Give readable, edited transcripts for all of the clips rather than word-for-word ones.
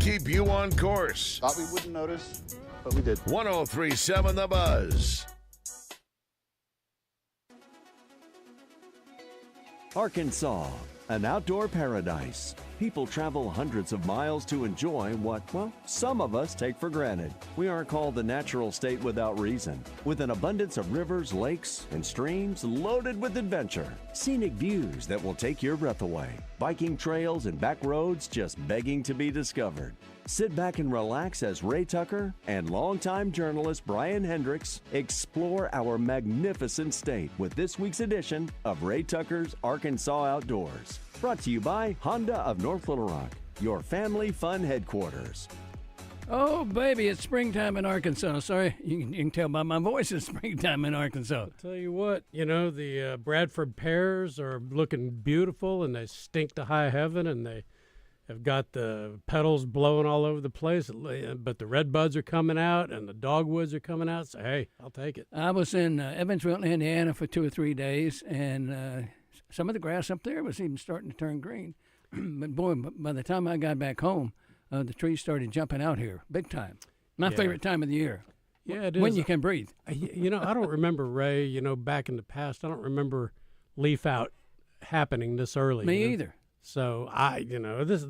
keep you on course. Thought we wouldn't notice, but we did. 1037 The Buzz. Arkansas, an outdoor paradise. People travel hundreds of miles to enjoy what, well, some of us take for granted. We aren't called the natural state without reason. With an abundance of rivers, lakes, and streams loaded with adventure. Scenic views that will take your breath away. Biking trails and back roads just begging to be discovered. Sit back and relax as Ray Tucker and longtime journalist Brian Hendricks explore our magnificent state with this week's edition of Ray Tucker's Arkansas Outdoors. Brought to you by Honda of North Little Rock, your family fun headquarters. Oh, baby, it's springtime in Arkansas. Sorry, you can tell by my voice it's springtime in Arkansas. I'll tell you what, the Bradford pears are looking beautiful, and they stink to high heaven, and they have got the petals blowing all over the place, but the red buds are coming out, and the dogwoods are coming out, so, hey, I'll take it. I was in Evansville, Indiana for 2 or 3 days, and some of the grass up there was even starting to turn green. But, boy, by the time I got back home, the trees started jumping out here big time. My favorite time of the year. Yeah, it is. When you can breathe. I don't remember, Ray, back in the past, I don't remember leaf out happening this early. Me either. So, this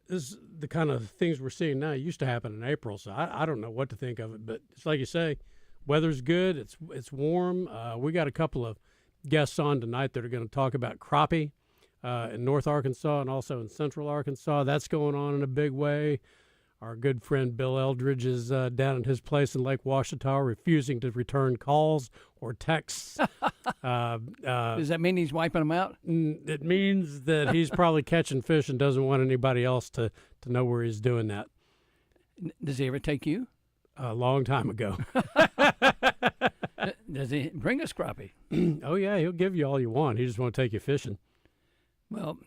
is the kind of things we're seeing now. It used to happen in April, so I don't know what to think of it. But it's like you say, weather's good. It's warm. We got a couple of guests on tonight that are going to talk about crappie in North Arkansas and also in Central Arkansas. That's going on in a big way. Our good friend Bill Eldridge is down at his place in Lake Ouachita refusing to return calls or texts. Does that mean he's wiping them out? It means that he's probably catching fish and doesn't want anybody else to know where he's doing that. Does he ever take you? A long time ago. Does he bring us crappie? Oh, yeah, he'll give you all you want. He just won't take you fishing. Well,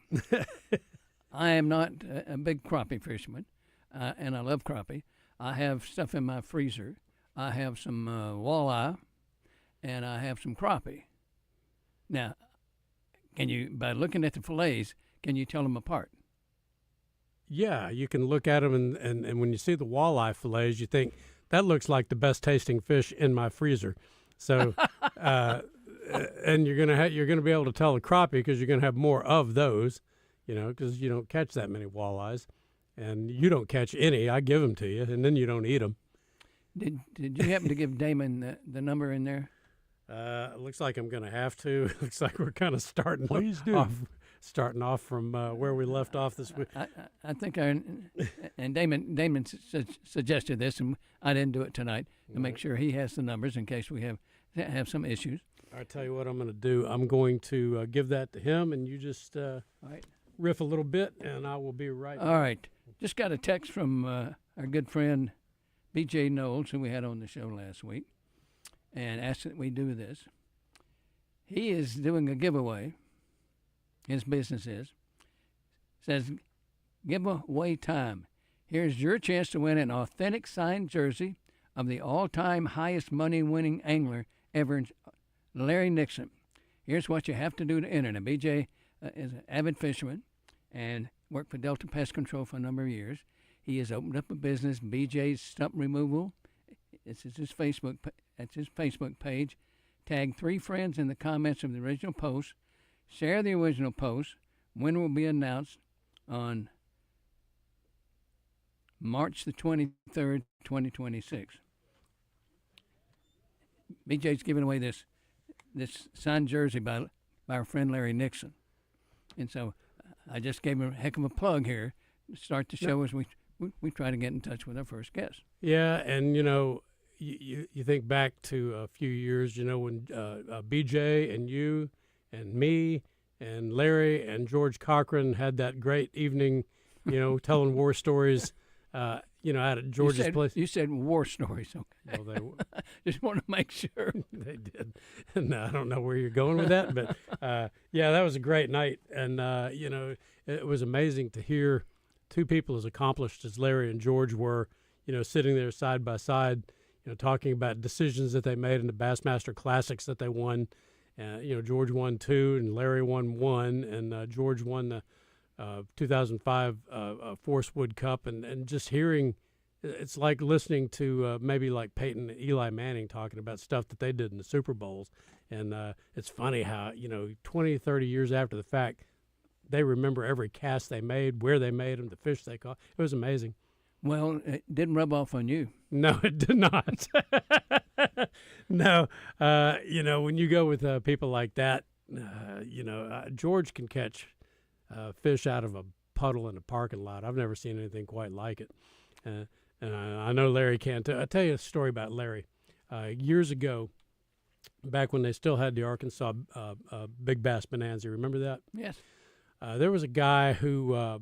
I am not a big crappie fisherman, and I love crappie. I have stuff in my freezer. I have some walleye, and I have some crappie. Now, by looking at the fillets, can you tell them apart? Yeah, you can look at them, and when you see the walleye fillets, you think, that looks like the best tasting fish in my freezer. So, and you're gonna be able to tell the crappie because you're gonna have more of those, because you don't catch that many walleyes, and you don't catch any. I give them to you, and then you don't eat them. Did you happen to give Damon the number in there? It looks like I'm gonna have to. It looks like we're kind of starting off from where we left off this week. I think and Damon suggested this, and I didn't do it tonight to make sure he has the numbers in case we have some issues. I'll tell you what I'm going to do. I'm going to give that to him, and you just riff a little bit, and I will be right back. All right. Just got a text from our good friend B.J. Knowles, who we had on the show last week, and asked that we do this. He is doing a giveaway. His business says, giveaway time. Here's your chance to win an authentic signed jersey of the all-time highest money-winning angler ever, Larry Nixon. Here's what you have to do to enter. Now, BJ is an avid fisherman and worked for Delta Pest Control for a number of years. He has opened up a business, BJ's Stump Removal. It's his Facebook. That's his Facebook page. Tag 3 friends in the comments of the original post. Share the original post. Winner will be announced on March the 23rd, 2026. BJ's giving away this signed jersey by our friend Larry Nixon. And so I just gave him a heck of a plug here to start the show as we try to get in touch with our first guest. Yeah, and you think back to a few years, when BJ and you and me and Larry and George Cochran had that great evening, telling war stories, out at George's place. You said war stories, okay. Well, just want to make sure. They did. And I don't know where you're going with that, but that was a great night. And, it was amazing to hear two people as accomplished as Larry and George were, sitting there side by side, talking about decisions that they made in the Bassmaster Classics that they won. George won 2 and Larry won 1, and George won 2005 Forest Wood Cup, and just hearing, it's like listening to maybe like Peyton and Eli Manning talking about stuff that they did in the Super Bowls. And it's funny how, 20, 30 years after the fact, they remember every cast they made, where they made them, the fish they caught. It was amazing. Well, it didn't rub off on you. No, it did not. No, when you go with people like that, George can catch fish out of a puddle in a parking lot. I've never seen anything quite like it. And I know Larry can too. I'll tell you a story about Larry. Years ago, back when they still had the Arkansas Big Bass Bonanza, remember that? Yes. There was a guy who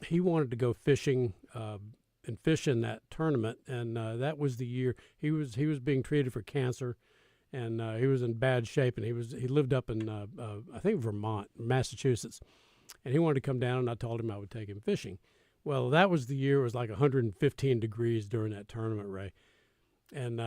he wanted to go fishing and fish in that tournament, and that was the year he was being treated for cancer, and he was in bad shape, and he lived up in I think Vermont, Massachusetts, and he wanted to come down, and I told him I would take him fishing. Well, that was the year. It was like 115 degrees during that tournament, Ray, and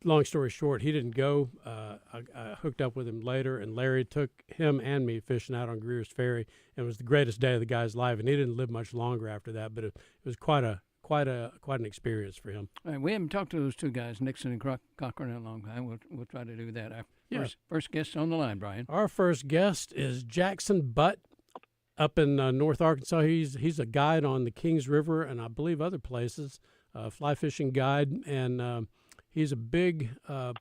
long story short, he didn't go. I hooked up with him later, and Larry took him and me fishing out on Greer's Ferry, and it was the greatest day of the guy's life. And he didn't live much longer after that, but it was quite an experience for him. All right, we haven't talked to those two guys, Nixon and Cochran, in a long time. We'll try to do that. Our first guest on the line, Brian. Our first guest is Jackson Butt up in North Arkansas. He's a guide on the Kings River and I believe other places, fly fishing guide, and he's a big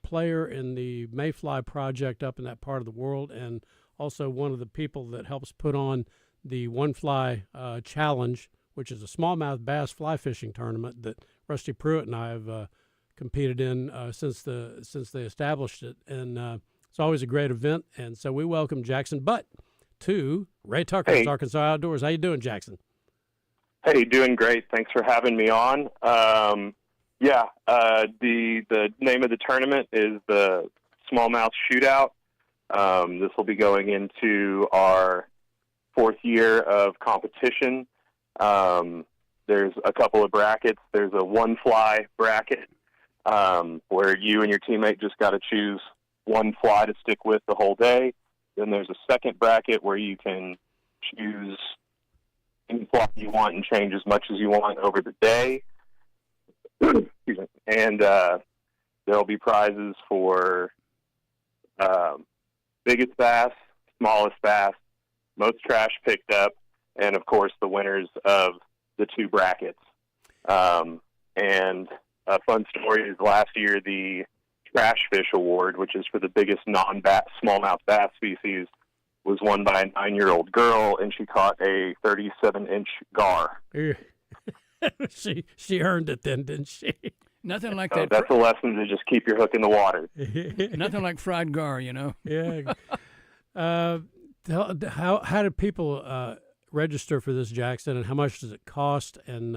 player in the Mayfly project up in that part of the world, and also one of the people that helps put on the One Fly Challenge, which is a smallmouth bass fly fishing tournament that Rusty Pruitt and I have competed in since they established it, and it's always a great event. And so we welcome Jackson Butt to Ray Tucker's Arkansas Outdoors. How you doing, Jackson? Hey, doing great. Thanks for having me on. The name of the tournament is the Smallmouth Shootout. This will be going into our fourth year of competition. There's a couple of brackets. There's a one fly bracket where you and your teammate just got to choose one fly to stick with the whole day. Then there's a second bracket where you can choose any fly you want and change as much as you want over the day. Excuse me. And there'll be prizes for biggest bass, smallest bass, most trash picked up, and of course the winners of the two brackets. And a fun story is last year the Trash Fish Award, which is for the biggest smallmouth bass species, was won by a 9-year-old girl, and she caught a 37-inch gar. She earned it then, didn't she? Nothing like So that. that's a lesson to just keep your hook in the water. Nothing like fried gar, Yeah. How do people register for this, Jackson, and how much does it cost? And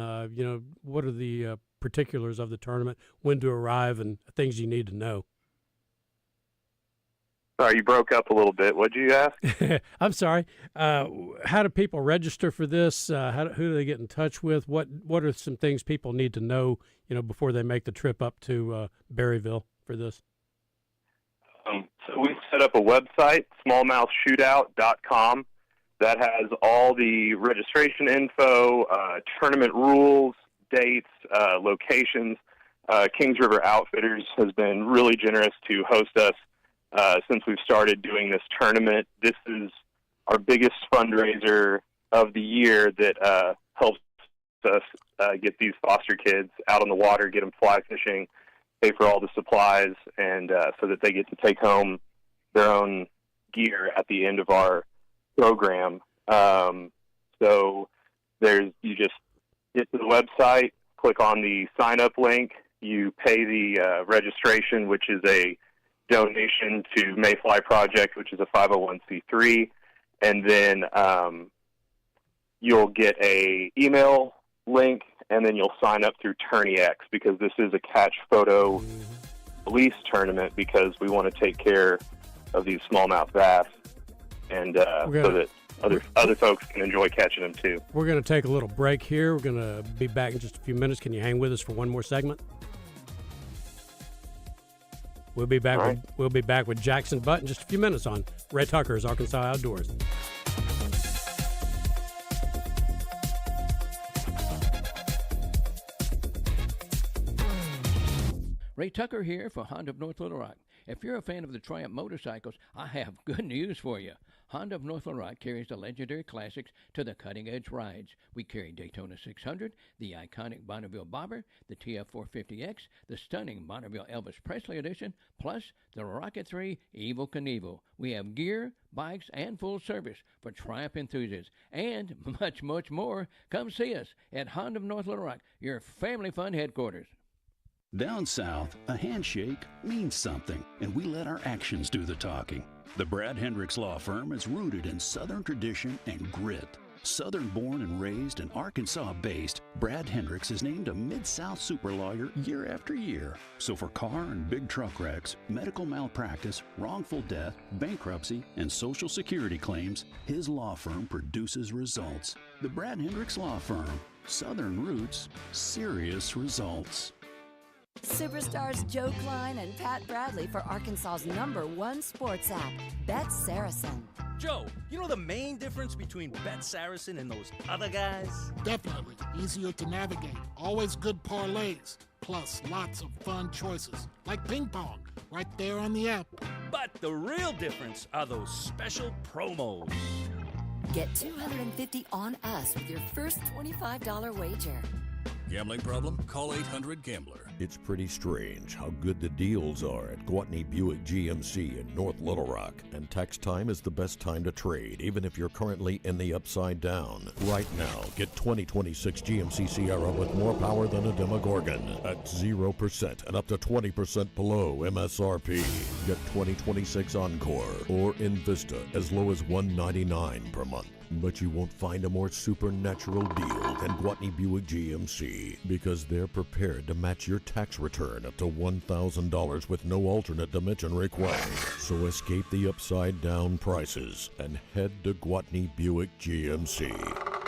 what are the particulars of the tournament? When to arrive and things you need to know? Sorry, you broke up a little bit. What'd you ask? I'm sorry. How do people register for this? Who do they get in touch with? What are some things people need to know, before they make the trip up to Berryville for this? So we set up a website, smallmouthshootout.com, that has all the registration info, tournament rules, dates, locations. Kings River Outfitters has been really generous to host us since we've started doing this tournament. This is our biggest fundraiser of the year that helps us get these foster kids out on the water, get them fly fishing, pay for all the supplies, and so that they get to take home their own gear at the end of our program. So you just get to the website, click on the sign-up link, you pay the registration, which is a donation to Mayfly Project, which is a 501c3, and then you'll get a email link, and then you'll sign up through TourneyX, because this is a catch photo release tournament, because we want to take care of these smallmouth bass, and so that other folks can enjoy catching them too. We're going to take a little break here. We're going to be back in just a few minutes. Can you hang with us for one more segment? We'll be back. All right. We'll be back with Jackson Butt in just a few minutes on Ray Tucker's Arkansas Outdoors. Ray Tucker here for Honda of North Little Rock. If you're a fan of the Triumph motorcycles, I have good news for you. Honda of North Little Rock carries the legendary classics to the cutting-edge rides. We carry Daytona 600, the iconic Bonneville Bobber, the TF450X, the stunning Bonneville Elvis Presley Edition, plus the Rocket 3 Evel Knievel. We have gear, bikes, and full service for Triumph enthusiasts, and much, much more. Come see us at Honda of North Little Rock, your family fun headquarters. Down south, a handshake means something, and we let our actions do the talking. The Brad Hendricks Law Firm is rooted in Southern tradition and grit. Southern born and raised and Arkansas based, Brad Hendricks is named a Mid-South super lawyer year after year. So for car and big truck wrecks, medical malpractice, wrongful death, bankruptcy, and Social Security claims, his law firm produces results. The Brad Hendricks Law Firm. Southern roots, serious results. Superstars Joe Klein and Pat Bradley for Arkansas's #1 sports app, Bet Saracen. Joe, you know the main difference between Bet Saracen and those other guys? Definitely. Easier to navigate. Always good parlays. Plus lots of fun choices. Like ping pong. Right there on the app. But the real difference are those special promos. Get $250 on us with your first $25 wager. Gambling problem? Call 800-GAMBLER. It's pretty strange how good the deals are at Gwatney Buick GMC in North Little Rock. And tax time is the best time to trade, even if you're currently in the upside down. Right now, get 2026 GMC Sierra with more power than a Demogorgon at 0% and up to 20% below MSRP. Get 2026 Encore or Invista as low as $199 per month. But you won't find a more supernatural deal than Gwatney Buick GMC, because they're prepared to match your tax return up to $1,000 with no alternate dimension required. So escape the upside down prices and head to Gwatney Buick GMC.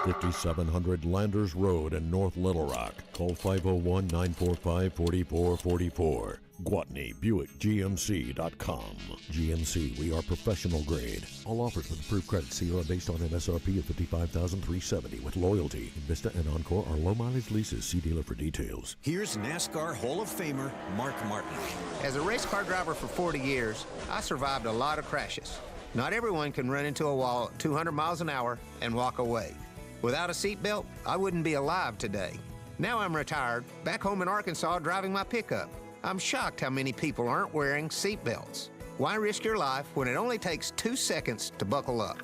5700 Landers Road in North Little Rock. Call 501-945-4444. GwatneyBuickGMC.com. GMC, we are professional grade. All offers with approved credit Sierra based on MSRP of $55,370 with loyalty. Vista and Encore are low mileage leases. See dealer for details. Here's NASCAR Hall of Famer Mark Martin. As a race car driver for 40 years, I survived a lot of crashes. Not everyone can run into a wall at 200 miles an hour and walk away. Without a seatbelt, I wouldn't be alive today. Now I'm retired, back home in Arkansas driving my pickup. I'm shocked how many people aren't wearing seatbelts. Why risk your life when it only takes 2 seconds to buckle up?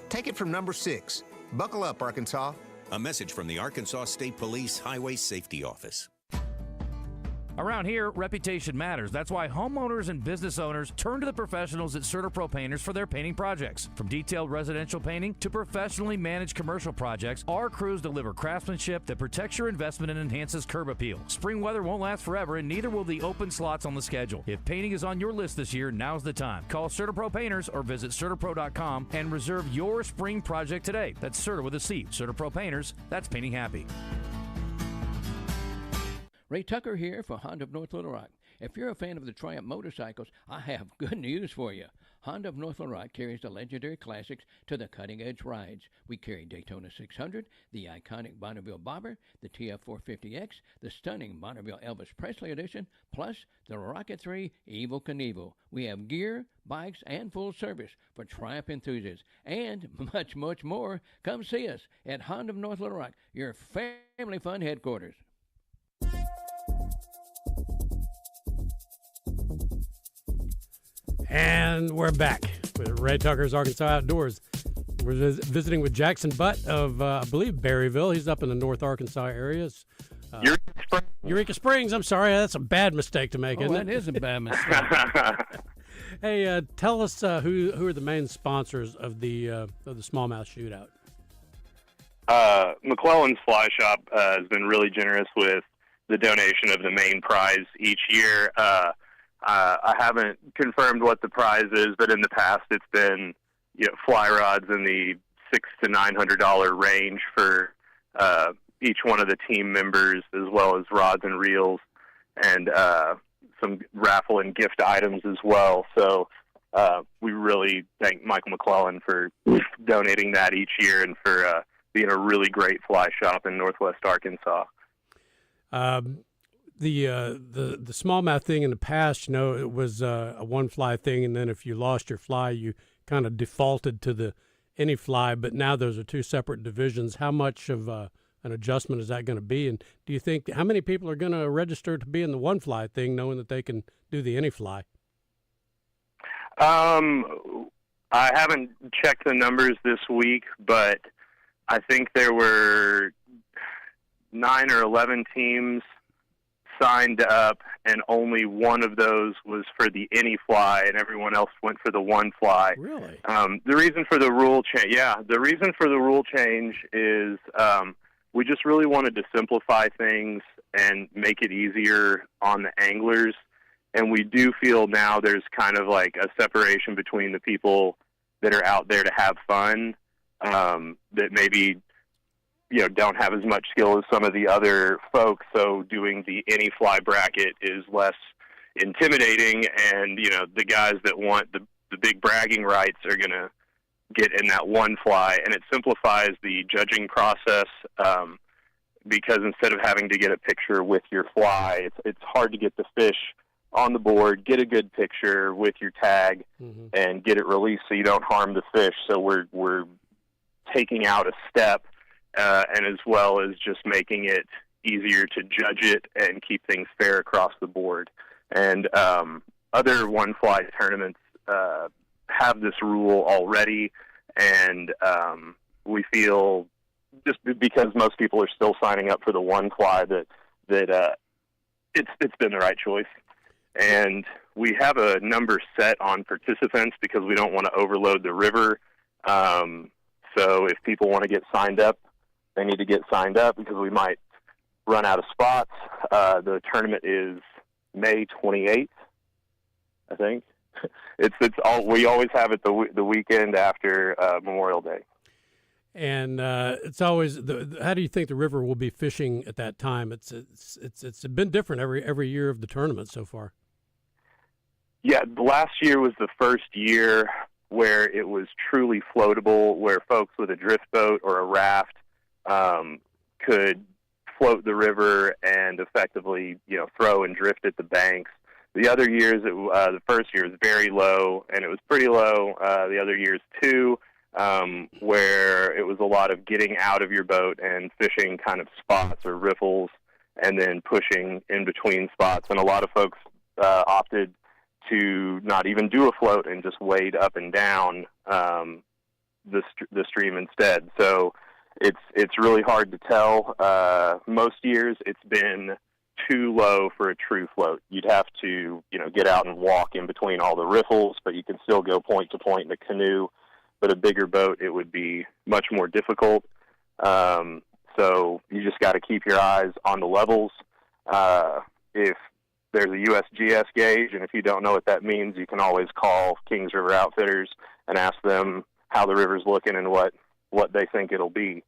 Take it from number 6. Buckle up, Arkansas. A message from the Arkansas State Police Highway Safety Office. Around here, reputation matters. That's why homeowners and business owners turn to the professionals at CertaPro Painters for their painting projects. From detailed residential painting to professionally managed commercial projects, our crews deliver craftsmanship that protects your investment and enhances curb appeal. Spring weather won't last forever, and neither will the open slots on the schedule. If painting is on your list this year, now's the time. Call CertaPro Painters or visit CertaPro.com and reserve your spring project today. That's Certa with a C. CertaPro Painters, that's painting happy. Ray Tucker here for Honda of North Little Rock. If you're a fan of the Triumph motorcycles, I have good news for you. Honda of North Little Rock carries the legendary classics to the cutting-edge rides. We carry Daytona 600, the iconic Bonneville Bobber, the TF450X, the stunning Bonneville Elvis Presley Edition, plus the Rocket 3 Evel Knievel. We have gear, bikes, and full service for Triumph enthusiasts, and much, much more. Come see us at Honda of North Little Rock, your family fun headquarters. And we're back with Ray Tucker's Arkansas Outdoors. We're visiting with Jackson Butt of, I believe, Berryville. He's up in the North Arkansas areas. Eureka Springs, I'm sorry. That's a bad mistake to make, isn't it? That is a bad mistake. Hey, tell us who are the main sponsors of the smallmouth shootout? McClellan's Fly Shop has been really generous with the donation of the main prize each year. I haven't confirmed what the prize is, but in the past it's been fly rods in the $600 to $900 range for each one of the team members, as well as rods and reels. And some raffle and gift items as well. So we really thank Michael McClellan for donating that each year and for being a really great fly shop in Northwest Arkansas. The smallmouth thing in the past, it was a one fly thing, and then if you lost your fly, you kind of defaulted to the any fly. But now those are two separate divisions. How much of an adjustment is that going to be? And do you think how many people are going to register to be in the one fly thing, knowing that they can do the any fly? I haven't checked the numbers this week, but I think there were 9 or 11 teams signed up, and only one of those was for the any fly, and everyone else went for the one fly. Really? The reason for the rule change is we just really wanted to simplify things and make it easier on the anglers. And we do feel now there's kind of like a separation between the people that are out there to have fun, that maybe, don't have as much skill as some of the other folks. So doing the any fly bracket is less intimidating. And, the guys that want the big bragging rights are going to get in that one fly. And it simplifies the judging process, because instead of having to get a picture with your fly, it's hard to get the fish on the board, get a good picture with your tag, and get it released so you don't harm the fish. So we're taking out a step, and as well as just making it easier to judge it and keep things fair across the board. And other one fly tournaments have this rule already, and we feel just because most people are still signing up for the one fly that it's been the right choice. And we have a number set on participants because we don't want to overload the river. So if people want to get signed up, they need to get signed up because we might run out of spots. The tournament is May 28th, I think. We always have it the weekend after Memorial Day. And it's always how do you think the river will be fishing at that time? It's been different every year of the tournament so far. Yeah, last year was the first year where it was truly floatable, where folks with a drift boat or a raft could float the river and effectively, throw and drift at the banks. The other years, the first year was very low, and it was pretty low. The other years too, where it was a lot of getting out of your boat and fishing kind of spots or riffles, and then pushing in between spots. And a lot of folks opted to not even do a float and just wade up and down the stream instead. So it's really hard to tell. Most years it's been too low for a true float. You'd have to get out and walk in between all the riffles, but you can still go point to point in a canoe. But a bigger boat, it would be much more difficult. So you just got to keep your eyes on the levels. If there's a USGS gauge, and if you don't know what that means, you can always call Kings River Outfitters and ask them how the river's looking and what they think it'll be.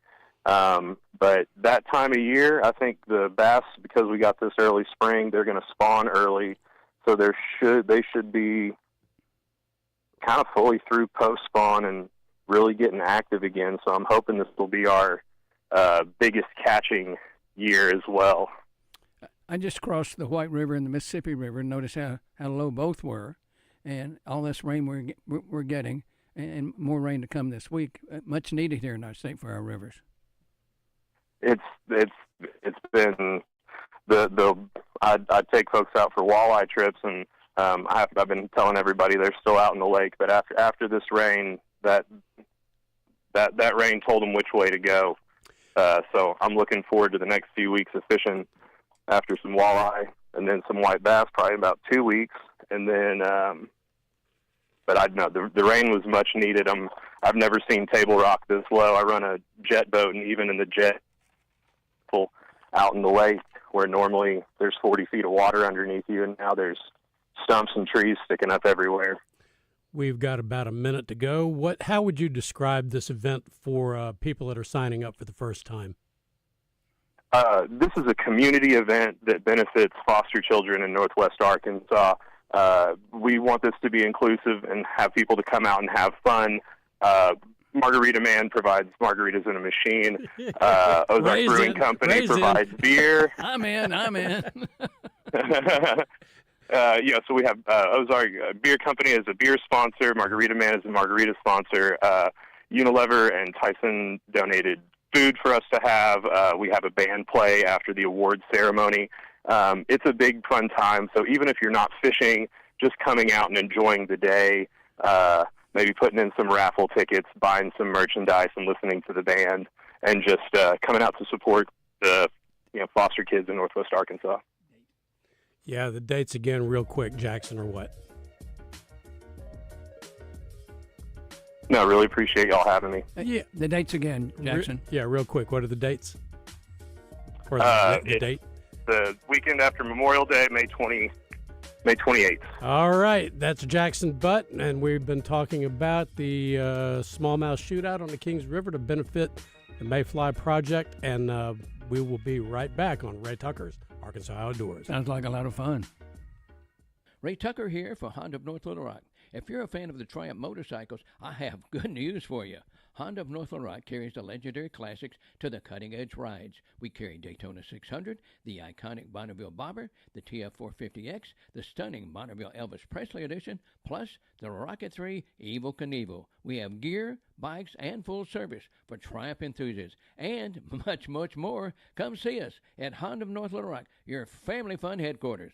But that time of year, I think the bass, because we got this early spring, they're going to spawn early, so they should be kind of fully through post-spawn and really getting active again. So I'm hoping this will be our biggest catching year as well. I just crossed the White River and the Mississippi River and noticed how low both were, and all this rain we're getting, and more rain to come this week. Much needed here in our state for our rivers. It's been I'd take folks out for walleye trips, and I've been telling everybody they're still out in the lake, but after this rain, that rain told them which way to go. So I'm looking forward to the next few weeks of fishing after some walleye and then some white bass, probably about 2 weeks. And then, but I know the rain was much needed. I've never seen Table Rock this low. I run a jet boat, and even in the jet out in the lake where normally there's 40 feet of water underneath you, and now there's stumps and trees sticking up everywhere. We've got about a minute to go. How would you describe this event for people that are signing up for the first time? This is a community event that benefits foster children in Northwest Arkansas. We want this to be inclusive and have people to come out and have fun. Margarita Man provides margaritas in a machine. Ozark Brewing Company provides beer. I'm in. So we have Ozark Beer Company as a beer sponsor. Margarita Man is a margarita sponsor. Unilever and Tyson donated food for us to have. We have a band play after the awards ceremony. It's a big fun time. So even if you're not fishing, just coming out and enjoying the day, maybe putting in some raffle tickets, buying some merchandise, and listening to the band, and just coming out to support the foster kids in Northwest Arkansas. Yeah, the dates again, real quick, Jackson, or what? No, I really appreciate y'all having me. Yeah, the dates again, Jackson. Real quick. What are the dates? Or the date? The weekend after Memorial Day, May 28th. All right, that's Jackson Butt, and we've been talking about the smallmouth shootout on the Kings River to benefit the Mayfly Project, and we will be right back on Ray Tucker's Arkansas Outdoors. Sounds like a lot of fun. Ray Tucker here for Honda of North Little Rock. If you're a fan of the Triumph motorcycles, I have good news for you. Honda of North Little Rock carries the legendary classics to the cutting-edge rides. We carry Daytona 600, the iconic Bonneville Bobber, the TF450X, the stunning Bonneville Elvis Presley Edition, plus the Rocket 3 Evel Knievel. We have gear, bikes, and full service for Triumph enthusiasts. And much, much more. Come see us at Honda of North Little Rock, your family fun headquarters.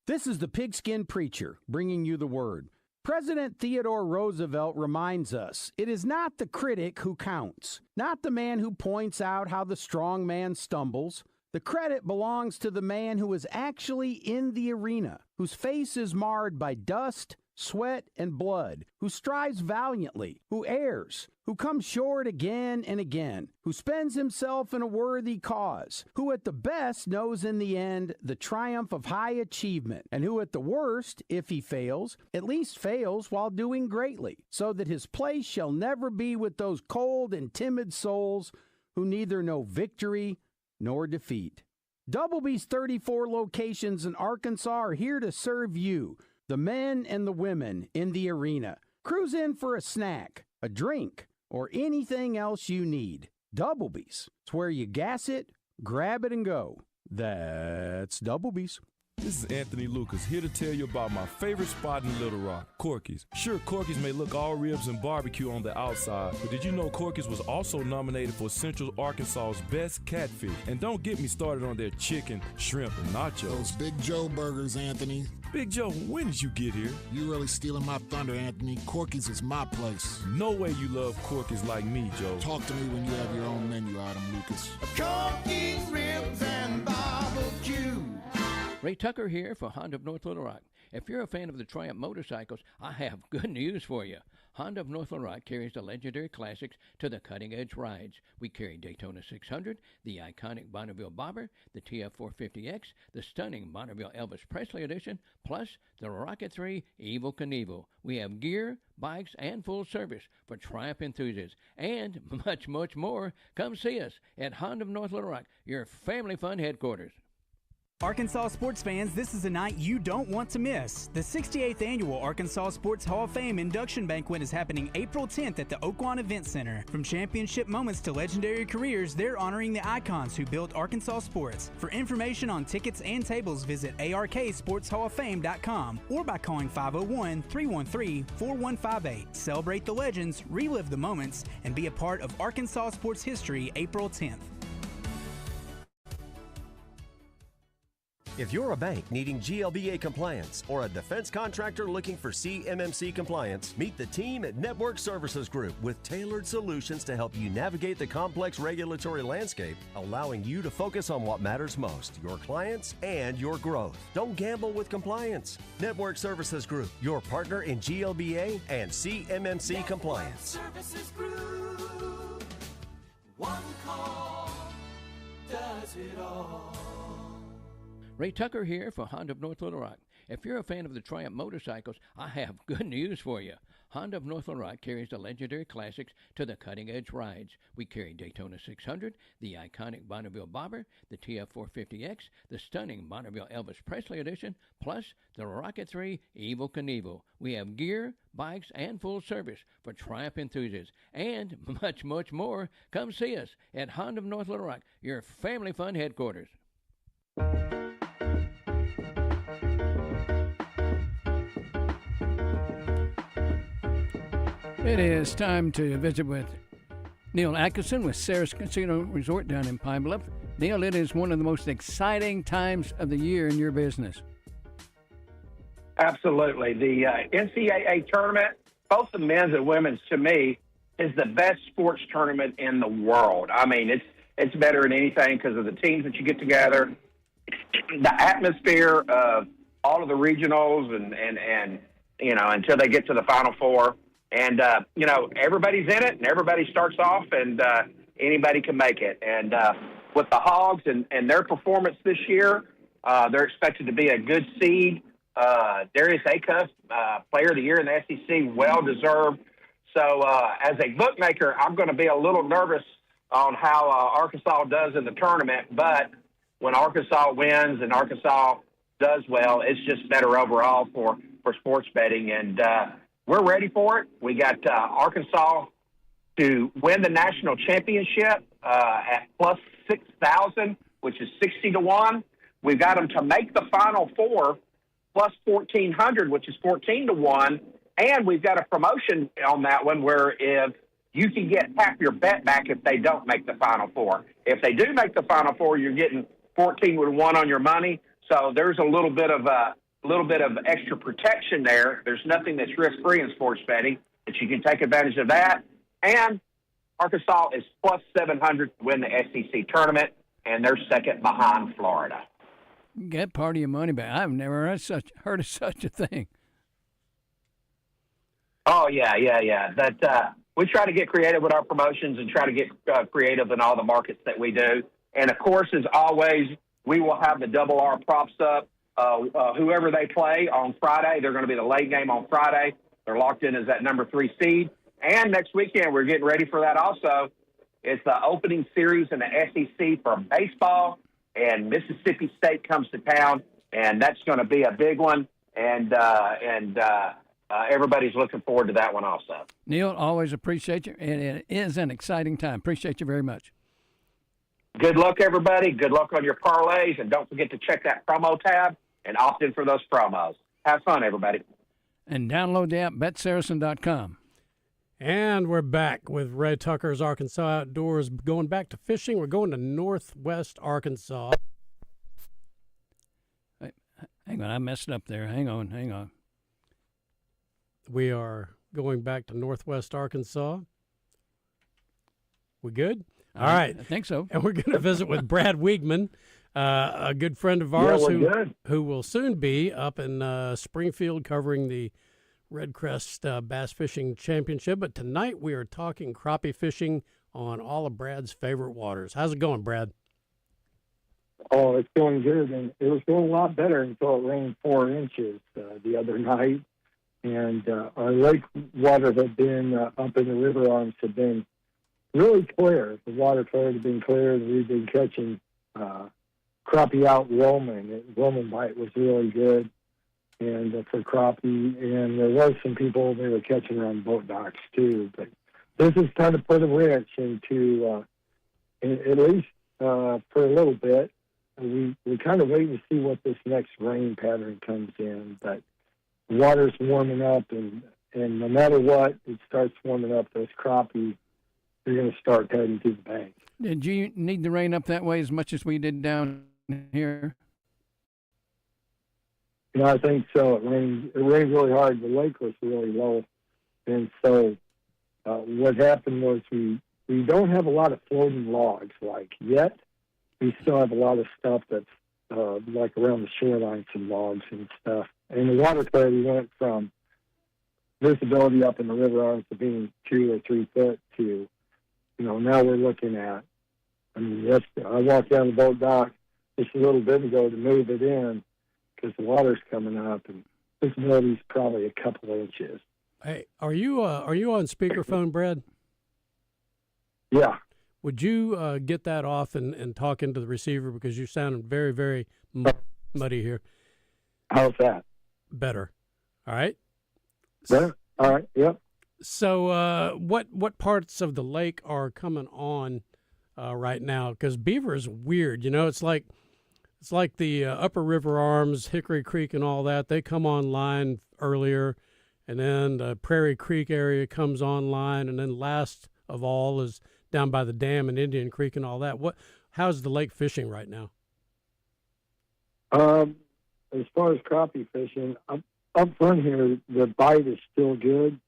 This is the Pigskin Preacher, bringing you the word. President Theodore Roosevelt reminds us, it is not the critic who counts, not the man who points out how the strong man stumbles. The credit belongs to the man who is actually in the arena, whose face is marred by dust, sweat, and blood, who strives valiantly, who errs, who comes short again and again, who spends himself in a worthy cause, who at the best knows in the end the triumph of high achievement, and who at the worst, if he fails, at least fails while doing greatly, so that his place shall never be with those cold and timid souls who neither know victory nor defeat. Double B's 34 locations in Arkansas are here to serve you, the men and the women in the arena. Cruise in for a snack, a drink, or anything else you need. Double B's. It's where you gas it, grab it, and go. That's Double B's. This is Anthony Lucas, here to tell you about my favorite spot in Little Rock, Corky's. Sure, Corky's may look all ribs and barbecue on the outside, but did you know Corky's was also nominated for Central Arkansas's best catfish? And don't get me started on their chicken, shrimp, and nachos. Those Big Joe burgers, Anthony. Big Joe, when did you get here? You really stealing my thunder, Anthony. Corky's is my place. No way you love Corky's like me, Joe. Talk to me when you have your own menu item, Lucas. Corky's ribs and barbecue. Ray Tucker here for Honda of North Little Rock. If you're a fan of the Triumph motorcycles, I have good news for you. Honda of North Little Rock carries the legendary classics to the cutting-edge rides. We carry Daytona 600, the iconic Bonneville Bobber, the TF450X, the stunning Bonneville Elvis Presley Edition, plus the Rocket 3 Evel Knievel. We have gear, bikes, and full service for Triumph enthusiasts. And much, much more. Come see us at Honda of North Little Rock, your family fun headquarters. Arkansas sports fans, this is a night you don't want to miss. The 68th Annual Arkansas Sports Hall of Fame Induction Banquet is happening April 10th at the Oaklawn Event Center. From championship moments to legendary careers, they're honoring the icons who built Arkansas sports. For information on tickets and tables, visit arksportshalloffame.com or by calling 501-313-4158. Celebrate the legends, relive the moments, and be a part of Arkansas sports history April 10th. If you're a bank needing GLBA compliance or a defense contractor looking for CMMC compliance, meet the team at Network Services Group with tailored solutions to help you navigate the complex regulatory landscape, allowing you to focus on what matters most, your clients and your growth. Don't gamble with compliance. Network Services Group, your partner in GLBA and CMMC compliance. Services Group. One call does it all. Ray Tucker here for Honda of North Little Rock. If you're a fan of the Triumph motorcycles, I have good news for you. Honda of North Little Rock carries the legendary classics to the cutting-edge rides. We carry Daytona 600, the iconic Bonneville Bobber, the TF450X, the stunning Bonneville Elvis Presley Edition, plus the Rocket 3 Evel Knievel. We have gear, bikes, and full service for Triumph enthusiasts, and much, much more. Come see us at Honda of North Little Rock, your family fun headquarters. It is time to visit with Neil Atkinson with Sarah's Casino Resort down in Pine Bluff. Neil, it is one of the most exciting times of the year in your business. Absolutely. The NCAA tournament, both the men's and women's, to me, is the best sports tournament in the world. I mean, it's better than anything because of the teams that you get together, the atmosphere of all of the regionals, and you know, until they get to the Final Four. And, you know, everybody's in it, and everybody starts off, and anybody can make it. And with the Hogs and their performance this year, they're expected to be a good seed. Darius Acuff, Player of the Year in the SEC, well-deserved. So as a bookmaker, I'm going to be a little nervous on how Arkansas does in the tournament. But when Arkansas wins and Arkansas does well, it's just better overall for sports betting. And we're ready for it. We got Arkansas to win the national championship at plus 6,000, which is 60-1. We've got them to make the Final Four plus 1,400, which is 14-1. And we've got a promotion on that one where if you can get half your bet back if they don't make the Final Four. If they do make the Final Four, you're getting 14-1 on your money. So there's a little bit of extra protection there. There's nothing that's risk-free in sports betting, but you can take advantage of that. And Arkansas is plus 700 to win the SEC tournament, and they're second behind Florida. Get part of your money back. I've never heard of such a thing. Oh, yeah. But we try to get creative with our promotions and try to get creative in all the markets that we do. And, of course, as always, we will have the double R props up. Whoever they play on Friday, they're going to be the late game on Friday. They're locked in as that number 3 seed. And next weekend, we're getting ready for that also. It's the opening series in the SEC for baseball, and Mississippi State comes to town, and that's going to be a big one. And everybody's looking forward to that one also. Neil, always appreciate you, and it is an exciting time. Appreciate you very much. Good luck, everybody. Good luck on your parlays, and don't forget to check that promo tab and opt in for those promos. Have fun, everybody. And download the app, BetSaracen.com. And we're back with Ray Tucker's Arkansas Outdoors. Going back to fishing, we're going to Northwest Arkansas. Hang on, I messed up there. Hang on. We are going back to Northwest Arkansas. We good? All right. I think so. And we're going to visit with Brad Wiegman, a good friend of ours who will soon be up in Springfield covering the Red Crest Bass Fishing Championship. But tonight we are talking crappie fishing on all of Brad's favorite waters. How's it going, Brad? Oh, it's going good, and it was going a lot better until it rained 4 inches the other night. And our lake water had been up in the river arms had been really clear. The water color had been clear, and we've been catching crappie out roaming. Roaming bite was really good, and for crappie. And there was some people they were catching around boat docks too. But this has kind of put a wrench into, at least for a little bit. We kind of wait to see what this next rain pattern comes in, but the water's warming up, and no matter what, it starts warming up. Those crappie, they're going to start heading to the bank. Did you need the rain up that way as much as we did down here? Yeah, I think so. It rained really hard. The lake was really low, and so what happened was we don't have a lot of floating logs like yet. We still have a lot of stuff that's like around the shoreline, some logs and stuff. And the water clarity went from visibility up in the river arms to being 2 or 3 foot to, now we're looking at, I walked down the boat dock just a little bit ago to move it in because the water's coming up, and visibility's probably a couple inches. Hey, are you on speakerphone, Brad? Yeah. Would you get that off and talk into the receiver, because you sound very, very muddy here? How's that? Better. All right. Better. All right. Yep. So, what parts of the lake are coming on right now? Because beaver is weird. You know, it's like the upper river arms, Hickory Creek, and all that. They come online earlier, and then the Prairie Creek area comes online, and then last of all is down by the dam and Indian Creek and all that. How's the lake fishing right now? As far as crappie fishing, up front here, the bite is still good.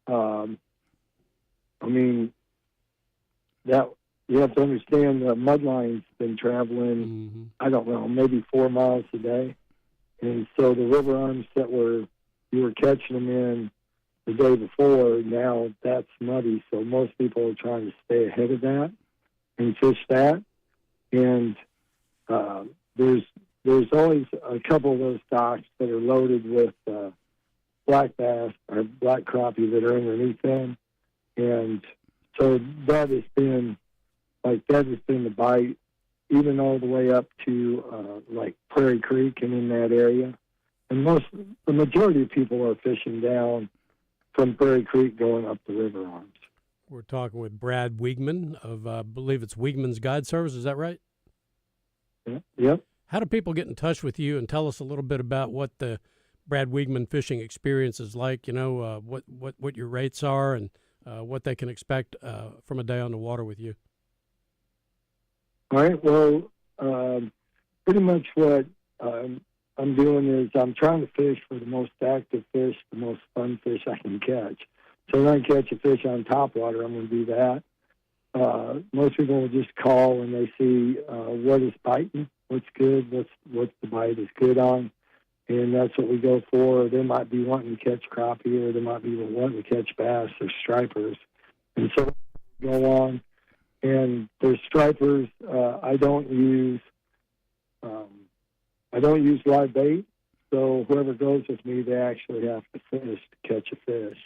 I mean, that you have to understand the mudline's been traveling, I don't know, maybe 4 miles a day. And so the river arms that you were catching them in the day before, now that's muddy. So most people are trying to stay ahead of that and fish that. And there's always a couple of those docks that are loaded with black bass or black crappie that are underneath them. And so that has been the bite, even all the way up to like Prairie Creek and in that area. And the majority of people are fishing down from Prairie Creek going up the river arms. We're talking with Brad Wiegman of, I believe it's Wiegman's Guide Service. Is that right? Yep. How do people get in touch with you and tell us a little bit about what the Brad Wiegman fishing experience is like? You know, what your rates are and what they can expect from a day on the water with you. All right. Well, pretty much what I'm doing is I'm trying to fish for the most active fish, the most fun fish I can catch. So when I catch a fish on top water, I'm going to do that. Most people will just call and they see what is biting, what's good, what's the bite is good on, and that's what we go for. They might be wanting to catch crappie, or they might be wanting to catch bass or stripers, and so we go on. And there's stripers. I don't use live bait, so whoever goes with me, they actually have to fish to catch a fish,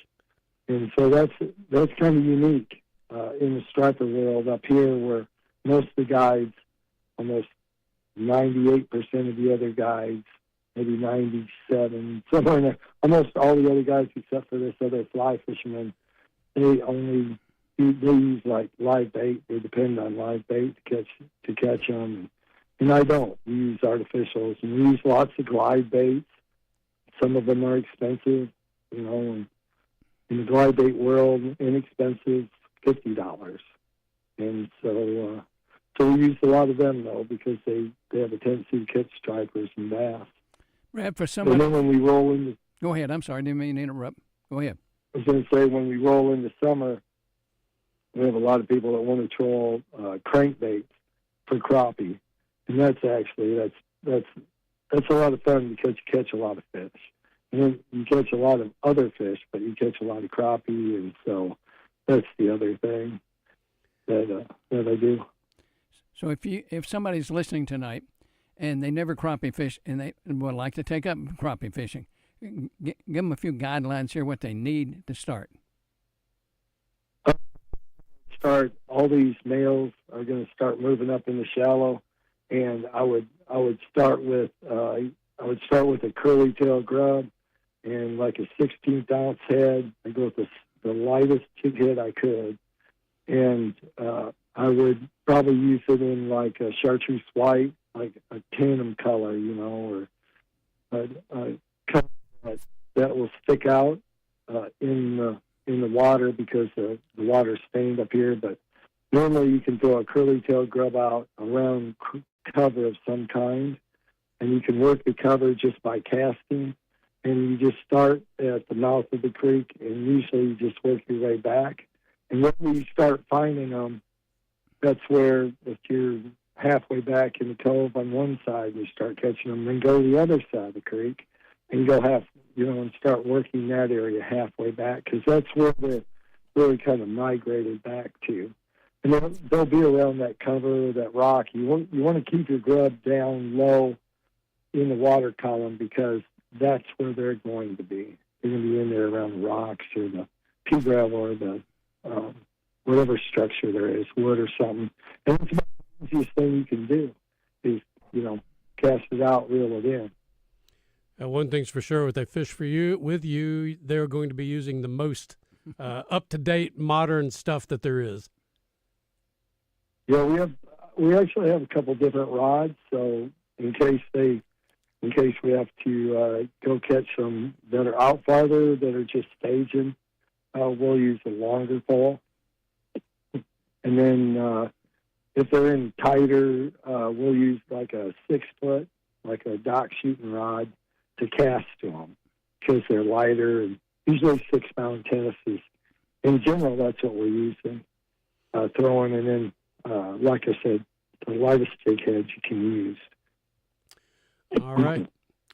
and so that's kind of unique in the striper world up here, where most of the guides, almost 98% of the other guides, maybe 97, somewhere in there, almost all the other guys except for this other fly fisherman, they use like live bait. They depend on live bait to catch them. And I don't. We use artificials, and we use lots of glide baits. Some of them are expensive, you know, and in the glide bait world, inexpensive, $50. And so we use a lot of them, though, because they have a tendency to catch stripers and bass. Brad, for somebody... And then when we roll into... Go ahead. I'm sorry. I didn't mean to interrupt. Go ahead. I was going to say, when we roll into summer, we have a lot of people that want to troll crankbaits for crappie. And that's a lot of fun because you catch a lot of fish. And then you catch a lot of other fish, but you catch a lot of crappie, and so that's the other thing that I do. So if somebody's listening tonight and they never crappie fish and they would like to take up crappie fishing, give them a few guidelines here what they need to start. All these males are going to start moving up in the shallow, and I would start with a curly tail grub and like a 16th ounce head. I go with the lightest jig head I could, and I would probably use it in like a chartreuse white, like a tandem color, you know, or a color that will stick out in the water because the water's stained up here. But normally you can throw a curly tail grub out around cover of some kind, and you can work the cover just by casting. And you just start at the mouth of the creek, and usually you just work your way back. And when you start finding them, that's where if you're halfway back in the cove on one side, you start catching them, then go to the other side of the creek and go and start working that area halfway back, because that's where they're really kind of migrated back to. And they'll be around that cover, that rock. You want to keep your grub down low in the water column because that's where they're going to be. they're going to be in there around the rocks or the pea gravel or the whatever structure there is, wood or something. And it's about the easiest thing you can do is, cast it out, reel it in. One thing's for sure, if they fish with you, they're going to be using the most up-to-date, modern stuff that there is. Yeah, we actually have a couple different rods, so in case we have to go catch some that are out farther that are just staging, we'll use a longer pole. And then if they're in tighter, we'll use like a 6-foot, like a dock shooting rod to cast to them because they're lighter, and usually 6-pound tennis. In general, that's what we're using, throwing, and then, like I said, the lightest jig heads you can use. All right.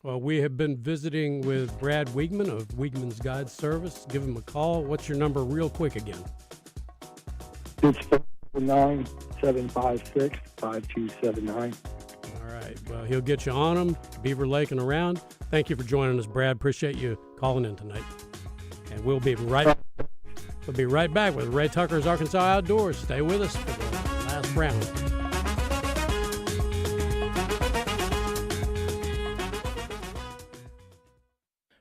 Well, we have been visiting with Brad Wiegman of Wiegman's Guide Service. Give him a call. What's your number real quick again? It's 49756-5279. All right. Well, he'll get you on them, Beaver Lake and around. Thank you for joining us, Brad. Appreciate you calling in tonight. And we'll be right back with Ray Tucker's Arkansas Outdoors. Stay with us for the last round.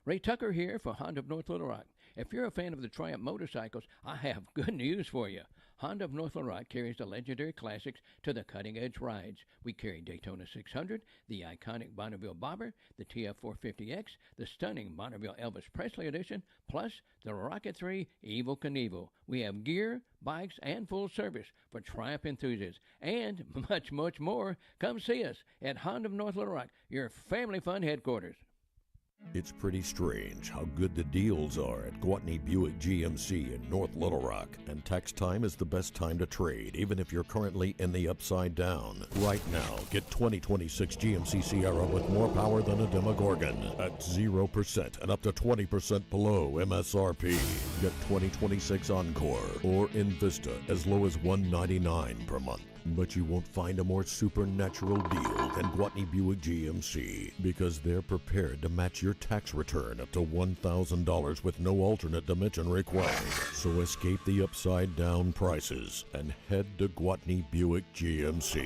Ray Tucker here for Honda of North Little Rock. If you're a fan of the Triumph motorcycles, I have good news for you. Honda of North Little Rock carries the legendary classics to the cutting-edge rides. We carry Daytona 600, the iconic Bonneville Bobber, the TF450X, the stunning Bonneville Elvis Presley Edition, plus the Rocket 3 Evel Knievel. We have gear, bikes, and full service for Triumph enthusiasts, and much, much more. Come see us at Honda of North Little Rock, your family fun headquarters. It's pretty strange how good the deals are at Gwatney Buick GMC in North Little Rock, and tax time is the best time to trade, even if you're currently in the upside down. Right now, get 2026 GMC Sierra with more power than a Demogorgon at 0% and up to 20% below MSRP. Get 2026 Encore or Invista as low as $199 per month. But you won't find a more supernatural deal than Gwatney Buick GMC, because they're prepared to match your tax return up to $1,000 with no alternate dimension required. So escape the upside down prices and head to Gwatney Buick GMC.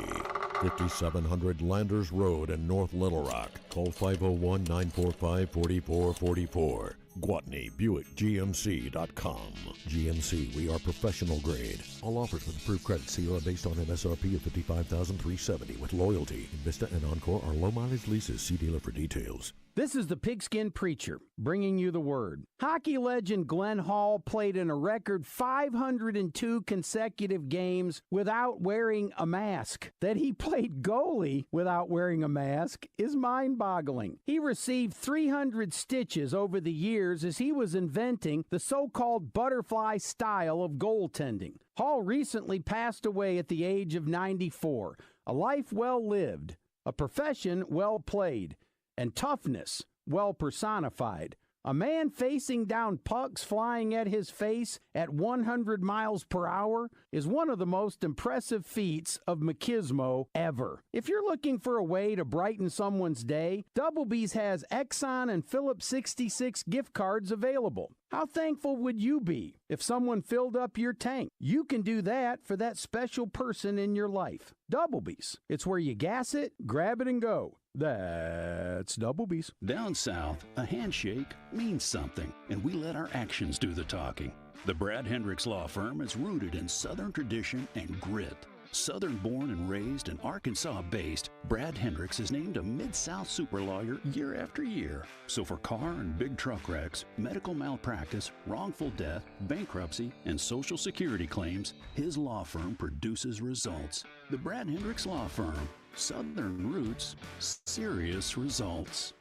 5700 Landers Road in North Little Rock. Call 501-945-4444. GwatneyBuickGMC.com. GMC, we are professional grade. All offers with approved credit. Sierra based on MSRP of $55,370 with loyalty. Vista and Encore are low mileage leases. See dealer for details. This is the Pigskin Preacher, bringing you the word. Hockey legend Glenn Hall played in a record 502 consecutive games without wearing a mask. That he played goalie without wearing a mask is mind-boggling. He received 300 stitches over the years as he was inventing the so-called butterfly style of goaltending. Hall recently passed away at the age of 94. A life well lived, a profession well played, and toughness well personified. A man facing down pucks flying at his face at 100 miles per hour is one of the most impressive feats of machismo ever. If you're looking for a way to brighten someone's day, Double B's has Exxon and Phillips 66 gift cards available. How thankful would you be if someone filled up your tank? You can do that for that special person in your life. Double B's. It's where you gas it, grab it, and go. That's Double B's. Down south, a handshake means something, and we let our actions do the talking. The Brad Hendricks Law Firm is rooted in Southern tradition and grit. Southern born and raised and Arkansas based, Brad Hendricks is named a Mid-South super lawyer year after year. So for car and big truck wrecks, medical malpractice, wrongful death, bankruptcy, and Social Security claims, his law firm produces results. The Brad Hendricks Law Firm. Southern roots, serious results.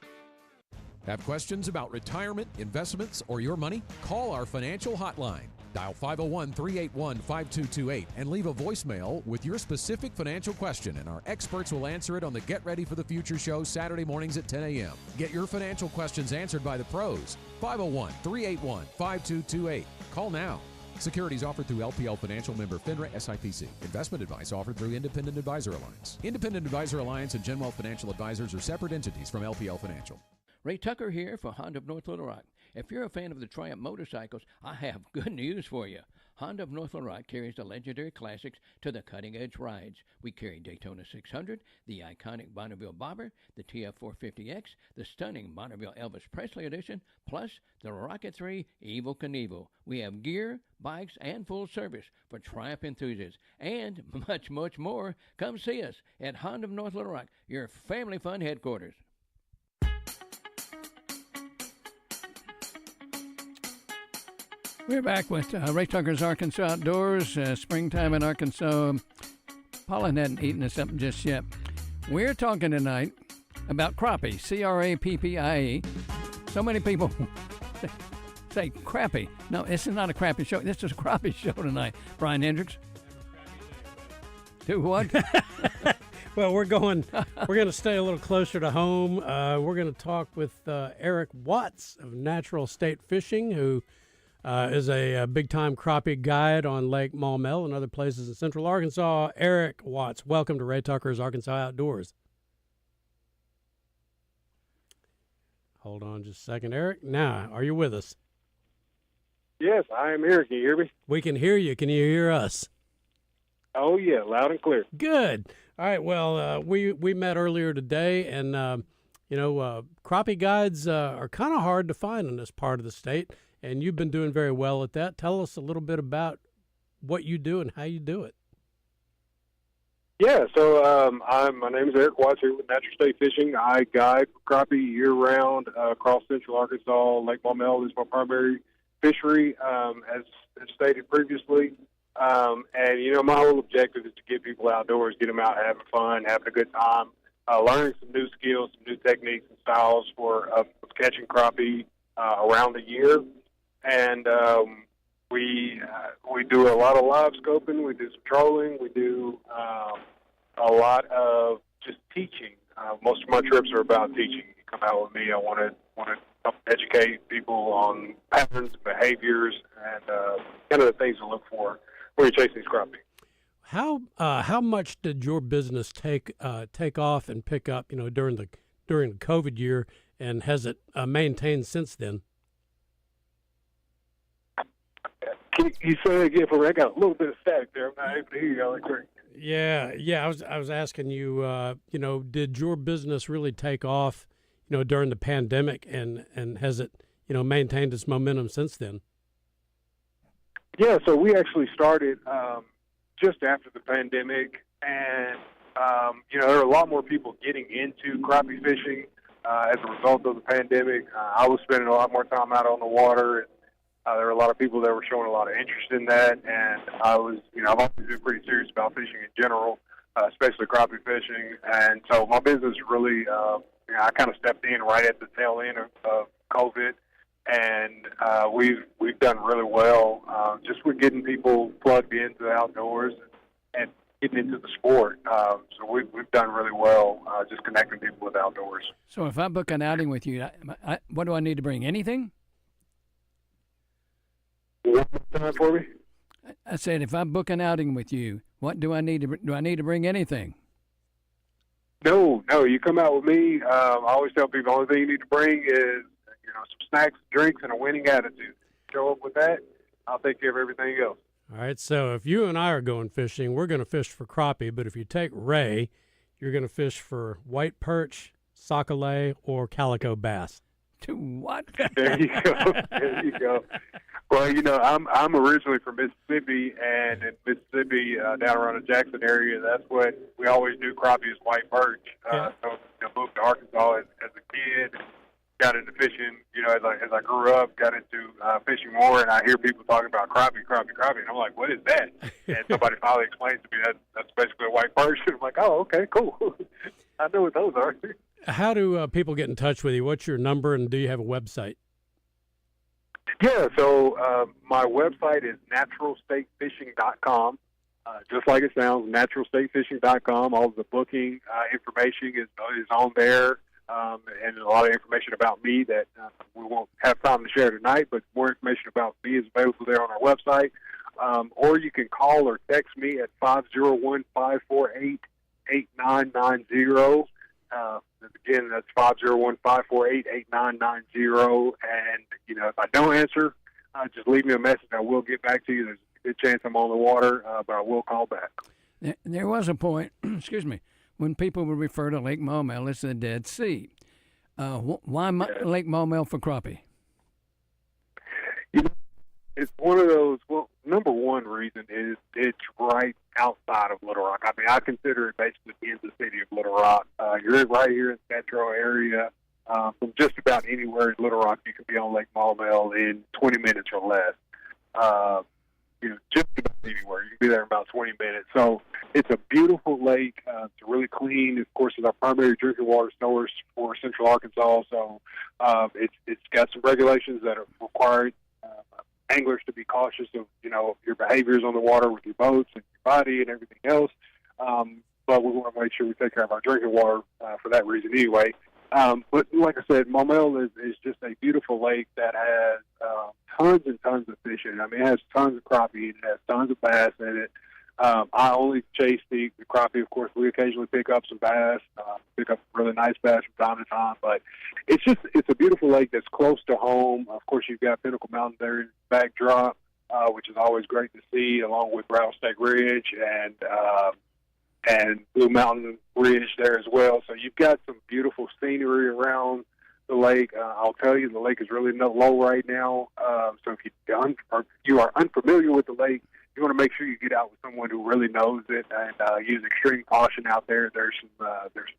Have questions about retirement, investments, or your money? Call our financial hotline. Dial 501-381-5228 and leave a voicemail with your specific financial question, and our experts will answer it on the Get Ready for the Future show Saturday mornings at 10 a.m. Get your financial questions answered by the pros. 501-381-5228. Call now. Securities offered through LPL Financial, member FINRA SIPC. Investment advice offered through Independent Advisor Alliance. Independent Advisor Alliance and Genwealth Financial Advisors are separate entities from LPL Financial. Ray Tucker here for Honda of North Little Rock. If you're a fan of the Triumph motorcycles, I have good news for you. Honda of North Little Rock carries the legendary classics to the cutting-edge rides. We carry Daytona 600, the iconic Bonneville Bobber, the TF450X, the stunning Bonneville Elvis Presley Edition, plus the Rocket 3 Evel Knievel. We have gear, bikes, and full service for Triumph enthusiasts, and much, much more. Come see us at Honda of North Little Rock, your family fun headquarters. We're back with Ray Tucker's Arkansas Outdoors. Springtime in Arkansas. Pollen hadn't eaten us up just yet. We're talking tonight about crappie, C-R-A-P-P-I-E. So many people say crappie. No, this is not a crappie show. This is a crappie show tonight. Brian Hendricks. Do what? Well, we're going to stay a little closer to home. We're going to talk with Eric Watts of Natural State Fishing, who is a big-time crappie guide on Lake Maumelle and other places in central Arkansas. Eric Watts, welcome to Ray Tucker's Arkansas Outdoors. Hold on just a second, Eric. Now, are you with us? Yes, I am here. Can you hear me? We can hear you. Can you hear us? Oh, yeah, loud and clear. Good. All right, well, we met earlier today, and, crappie guides are kind of hard to find in this part of the state. And you've been doing very well at that. Tell us a little bit about what you do and how you do it. Yeah, so my name is Eric Watts here with Natural State Fishing. I guide for crappie year-round across central Arkansas. Lake Maumelle is my primary fishery, as stated previously. And, my whole objective is to get people outdoors, get them out having fun, having a good time, learning some new skills, some new techniques and styles for catching crappie around the year. And we do a lot of live scoping. We do some trolling. We do a lot of just teaching. Most of my trips are about teaching. You come out with me. I want to help educate people on patterns, behaviors, and kind of the things to look for when you're chasing these crappie. How much did your business take off and pick up? During the COVID year, and has it maintained since then? Can you say that again for me? I got a little bit of static there. I'm not able to hear you all great. Yeah. I was asking you. Did your business really take off? During the pandemic, and has it maintained its momentum since then? Yeah. So we actually started just after the pandemic, and there were a lot more people getting into crappie fishing as a result of the pandemic. I was spending a lot more time out on the water. And, there were a lot of people that were showing a lot of interest in that, and I've always been pretty serious about fishing in general, especially crappie fishing. And so my business really, I kind of stepped in right at the tail end of COVID, and we've done really well just with getting people plugged into the outdoors and getting into the sport. So we've done really well just connecting people with outdoors. So if I book an outing with you, what do I need to bring? Anything? One more time for me? I said, if I book an outing with you, what do I need to? Do I need to bring anything? No. You come out with me. I always tell people the only thing you need to bring is some snacks, drinks, and a winning attitude. Show up with that, I'll take care of everything else. All right. So if you and I are going fishing, we're going to fish for crappie. But if you take Ray, you're going to fish for white perch, sockeye, or calico bass. To what? There you go. Well, I'm originally from Mississippi, and in Mississippi, down around the Jackson area, that's what we always do. Crappie is white perch. So moved to Arkansas as a kid, got into fishing. As I grew up, got into fishing more, and I hear people talking about crappie, and I'm like, what is that? And somebody finally explains to me that's basically a white perch. And I'm like, oh, okay, cool. I know what those are. How do people get in touch with you? What's your number, and do you have a website? Yeah, so my website is naturalstatefishing.com. Just like it sounds, naturalstatefishing.com. All of the booking information is on there, and a lot of information about me that we won't have time to share tonight, but more information about me is available there on our website. Or you can call or text me at 501-548-8990. Again, that's 501-548-8990. And, if I don't answer, just leave me a message. I will get back to you. There's a good chance I'm on the water, but I will call back. There was a point, excuse me, when people would refer to Lake Maumelle as the Dead Sea. Why Lake Maumelle for crappie? It's one of those, well, number one reason is it's right outside of Little Rock. I mean, I consider it basically in the city of Little Rock. You're right here in the metro area. From just about anywhere in Little Rock, you can be on Lake Maumelle in 20 minutes or less. Just about anywhere. You can be there in about 20 minutes. So it's a beautiful lake. It's really clean. Of course, it's our primary drinking water source for Central Arkansas. So it's got some regulations that are required anglers to be cautious of, your behaviors on the water with your boats and your body and everything else. But we want to make sure we take care of our drinking water for that reason anyway. But like I said, Maumelle is just a beautiful lake that has tons and tons of fish in it. I mean, it has tons of crappie, it has tons of bass in it. I only chase the crappie. Of course, we occasionally pick up some bass, pick up really nice bass from time to time. But it's a beautiful lake that's close to home. Of course, you've got Pinnacle Mountain there in the backdrop, which is always great to see, along with Rattlesnake Ridge and Blue Mountain Ridge there as well. So you've got some beautiful scenery around the lake. I'll tell you, the lake is really low right now. So if you are unfamiliar with the lake, you want to make sure you get out with someone who really knows it and use extreme caution out there. There's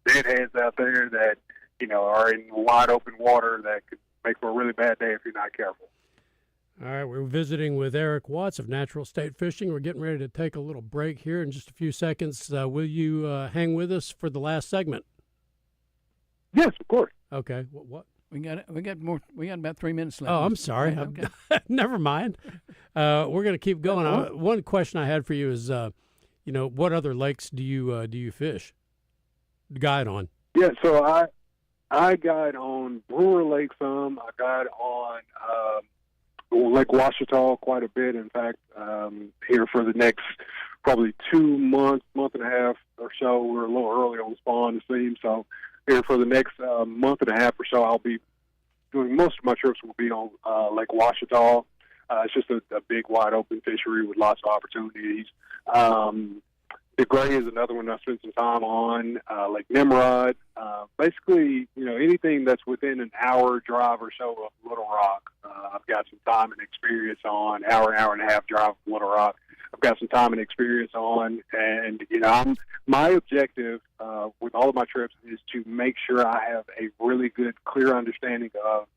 deadheads out there that are in wide open water that could make for a really bad day if you're not careful. All right, we're visiting with Eric Watts of Natural State Fishing. We're getting ready to take a little break here in just a few seconds. Will you hang with us for the last segment? Yes, of course. Okay. What? We got more. We got about 3 minutes left. Oh, I'm sorry. Okay. Never mind. We're going to keep going. One question I had for you is, what other lakes do you fish? Guide on? Yeah, so I guide on Brewer Lake some. I guide on Lake Ouachita quite a bit. In fact, here for the next probably 2 months, month and a half or so, we're a little early on spawn, it seems. So here for the next month and a half or so, I'll be doing most of my trips will be on Lake Ouachita. It's just a big, wide open fishery with lots of opportunities. The Gray is another one I spent some time on. Lake Nimrod. Basically, anything that's within an hour drive or so of Little Rock, I've got some time and experience on. Hour and a half drive from Little Rock, I've got some time and experience on. And my objective with all of my trips is to make sure I have a really good, clear understanding of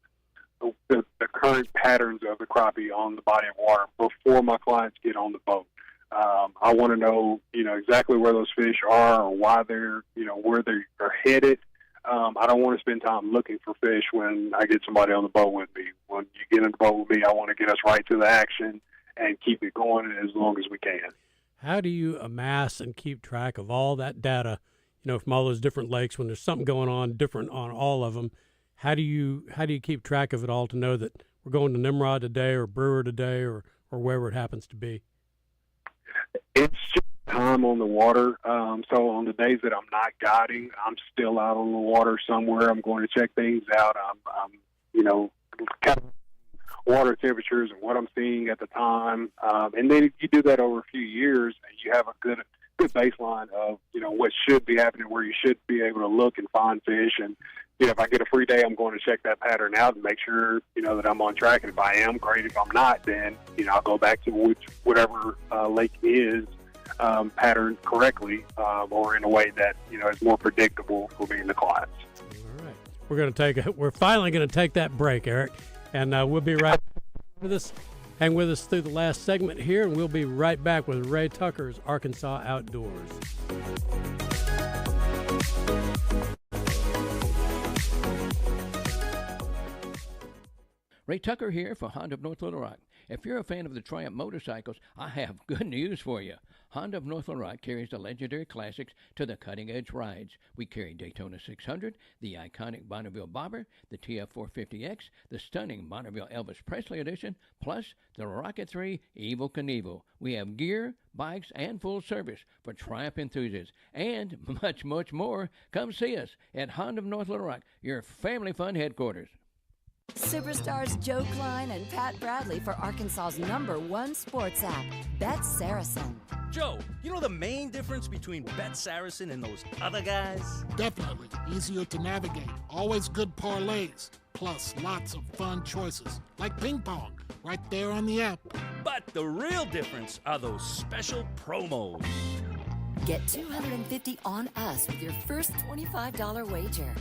the current patterns of the crappie on the body of water before my clients get on the boat. I want to know, exactly where those fish are or why they're, where they are headed. I don't want to spend time looking for fish when I get somebody on the boat with me. When you get on the boat with me, I want to get us right to the action and keep it going as long as we can. How do you amass and keep track of all that data, from all those different lakes when there's something going on different on all of them? How do you keep track of it all to know that we're going to Nimrod today or Brewer today or wherever it happens to be? It's just time on the water. So on the days that I'm not guiding, I'm still out on the water somewhere. I'm going to check things out. I'm kind of water temperatures and what I'm seeing at the time. And then if you do that over a few years, you have a good baseline of, what should be happening, where you should be able to look and find fish. And, if I get a free day, I'm going to check that pattern out and make sure, that I'm on track. And if I am, great. If I'm not, then, I'll go back to whatever lake is patterned correctly or in a way that, is more predictable for me and the clients. All right. We're finally going to take that break, Eric. And we'll be right with us. Hang with us through the last segment here, and we'll be right back with Ray Tucker's Arkansas Outdoors. Ray Tucker here for Honda of North Little Rock. If you're a fan of the Triumph motorcycles, I have good news for you. Honda of North Little Rock carries the legendary classics to the cutting-edge rides. We carry Daytona 600, the iconic Bonneville Bobber, the TF450X, the stunning Bonneville Elvis Presley Edition, plus the Rocket 3 Evel Knievel. We have gear, bikes, and full service for Triumph enthusiasts, and much, much more. Come see us at Honda of North Little Rock, your family fun headquarters. Superstars Joe Klein and Pat Bradley for Arkansas's #1 sports app, Bet Saracen. Joe, you know the main difference between Bet Saracen and those other guys? Definitely. Easier to navigate. Always good parlays. Plus lots of fun choices. Like ping pong. Right there on the app. But the real difference are those special promos. Get $250 on us with your first $25 wager.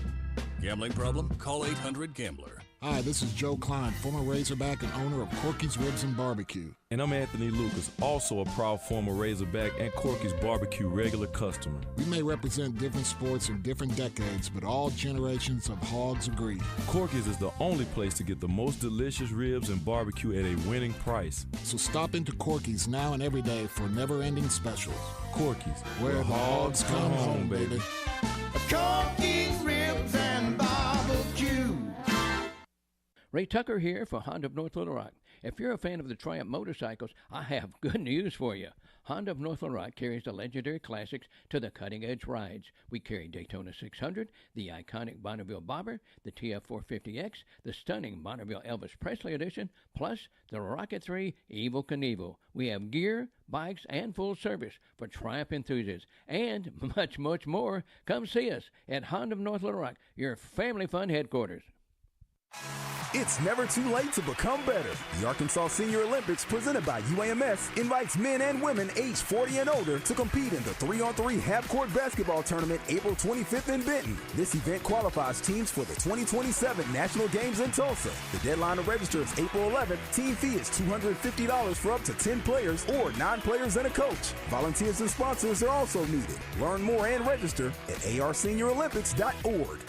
Gambling problem? Call 800-GAMBLER. Hi, this is Joe Klein, former Razorback and owner of Corky's Ribs and Barbecue. And I'm Anthony Lucas, also a proud former Razorback and Corky's Barbecue regular customer. We may represent different sports in different decades, but all generations of hogs agree. Corky's is the only place to get the most delicious ribs and barbecue at a winning price. So stop into Corky's now and every day for never-ending specials. Corky's, where the hogs come home, baby. Corky's Ribs and Barbecue. Ray Tucker here for Honda of North Little Rock. If you're a fan of the Triumph motorcycles, I have good news for you. Honda of North Little Rock carries the legendary classics to the cutting-edge rides. We carry Daytona 600, the iconic Bonneville Bobber, the TF450X, the stunning Bonneville Elvis Presley Edition, plus the Rocket 3 Evel Knievel. We have gear, bikes, and full service for Triumph enthusiasts, and much, much more. Come see us at Honda of North Little Rock, your family fun headquarters. It's never too late to become better. The Arkansas Senior Olympics, presented by UAMS, invites men and women aged 40 and older to compete in the 3-on-3 half-court basketball tournament April 25th in Benton. This event qualifies teams for the 2027 National Games in Tulsa. The deadline to register is April 11th. Team fee is $250 for up to 10 players or 9 players and a coach. Volunteers and sponsors are also needed. Learn more and register at arseniorolympics.org.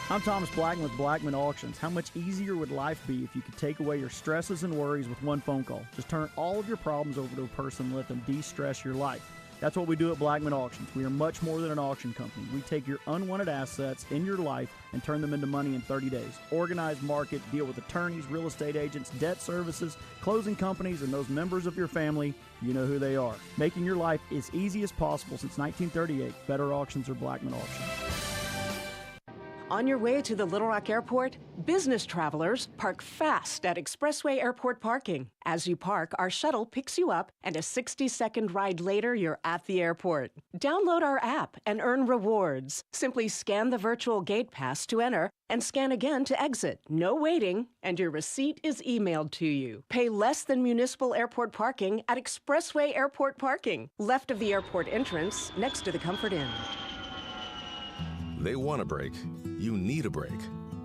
I'm Thomas Blackman with Blackman Auctions. How much easier would life be if you could take away your stresses and worries with one phone call? Just turn all of your problems over to a person and let them de-stress your life. That's what we do at Blackman Auctions. We are much more than an auction company. We take your unwanted assets in your life and turn them into money in 30 days. Organize, market, deal with attorneys, real estate agents, debt services, closing companies, and those members of your family. You know who they are. Making your life as easy as possible since 1938. Better auctions or Blackman Auctions. On your way to the Little Rock Airport, business travelers park fast at Expressway Airport parking. As you park, our shuttle picks you up, and a 60-second ride later, you're at the airport. Download our app and earn rewards. Simply scan the virtual gate pass to enter and scan again to exit. No waiting, and your receipt is emailed to you. Pay less than municipal airport parking at Expressway Airport parking, left of the airport entrance, next to the Comfort Inn. They want a break. You need a break.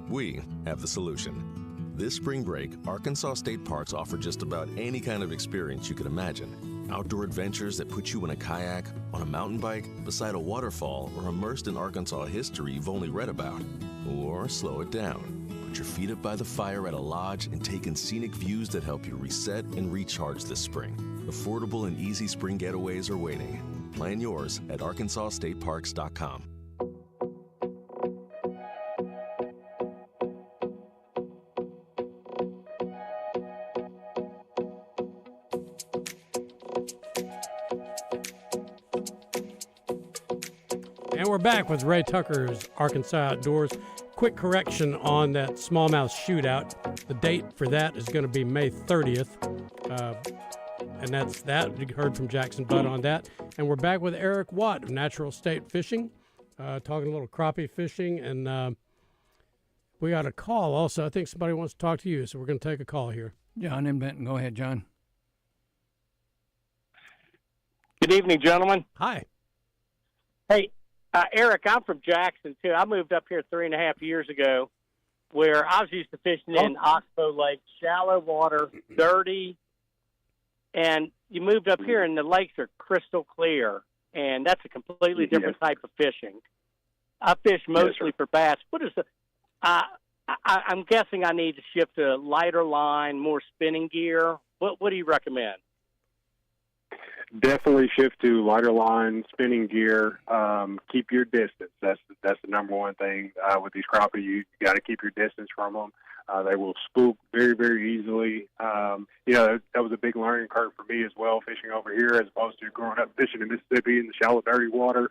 We have the solution. This spring break, Arkansas State Parks offer just about any kind of experience you can imagine. Outdoor adventures that put you in a kayak, on a mountain bike, beside a waterfall, or immersed in Arkansas history you've only read about. Or slow it down. Put your feet up by the fire at a lodge and take in scenic views that help you reset and recharge this spring. Affordable and easy spring getaways are waiting. Plan yours at arkansasstateparks.com. And we're back with Ray Tucker's Arkansas Outdoors. Quick correction on that smallmouth shootout. The date for that is going to be May 30th. And that's that. You heard from Jackson Budd on that. And we're back with Eric Watt of Natural State Fishing, talking a little crappie fishing. And we got a call also. I think somebody wants to talk to you, so we're going to take a call here. John in Benton. Go ahead, John. Good evening, gentlemen. Hi. Hey, Eric, I'm from Jackson, too. I moved up here 3.5 years ago, where I was used to fishing in Oxbow Lake, shallow water, dirty, and you moved up here and the lakes are crystal clear, and that's a completely different type of fishing. I fish mostly for bass. What is the? I I'm guessing I need to shift to lighter line, more spinning gear. What do you recommend? Definitely shift to lighter line, spinning gear. Keep your distance. That's the number one thing with these crappie. You got to keep your distance from them. They will spook very, very easily. That was a big learning curve for me as well, fishing over here as opposed to growing up fishing in Mississippi in the shallow, dirty water.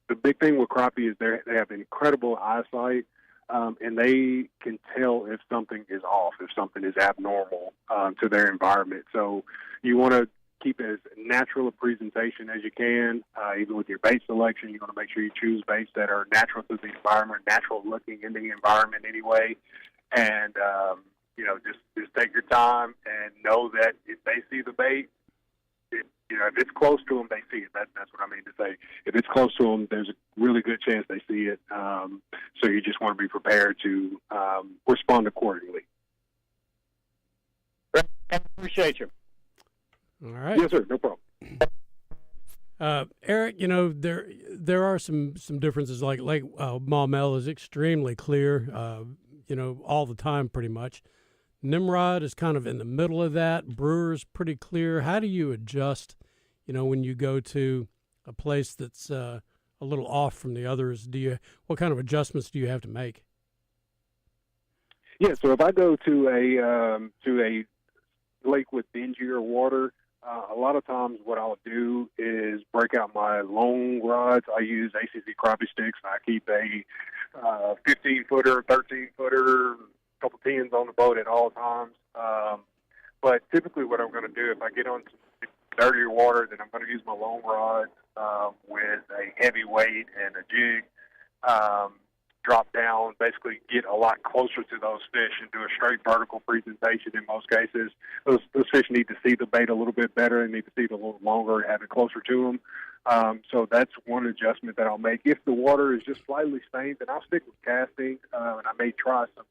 The big thing with crappie is they have incredible eyesight. And they can tell if something is off, if something is abnormal to their environment. So you want to keep as natural a presentation as you can. Even with your bait selection, you want to make sure you choose baits that are natural to the environment, natural looking in the environment anyway. And, just take your time and know that if they see the bait, if it's close to them, they see it. That's what I mean to say. If it's close to them, there's a really good chance they see it. So you just want to be prepared to respond accordingly. I appreciate you. All right. Yes, sir. No problem. Eric, there are some differences. Like Lake Maumelle is extremely clear, all the time pretty much. Nimrod is kind of in the middle of that. Brewer's pretty clear. How do you adjust, when you go to a place that's a little off from the others? What kind of adjustments do you have to make? Yeah, so if I go to a lake with dingier water, a lot of times what I'll do is break out my long rods. I use ACC crappie sticks. I keep a 15-footer, 13-footer, couple tens on the boat at all times. But typically what I'm going to do if I get on dirtier water, then I'm going to use my long rod with a heavy weight and a jig, drop down, basically get a lot closer to those fish and do a straight vertical presentation in most cases. Those fish need to see the bait a little bit better. They need to see it a little longer and have it closer to them. So that's one adjustment that I'll make. If the water is just slightly stained, then I'll stick with casting, and I may try some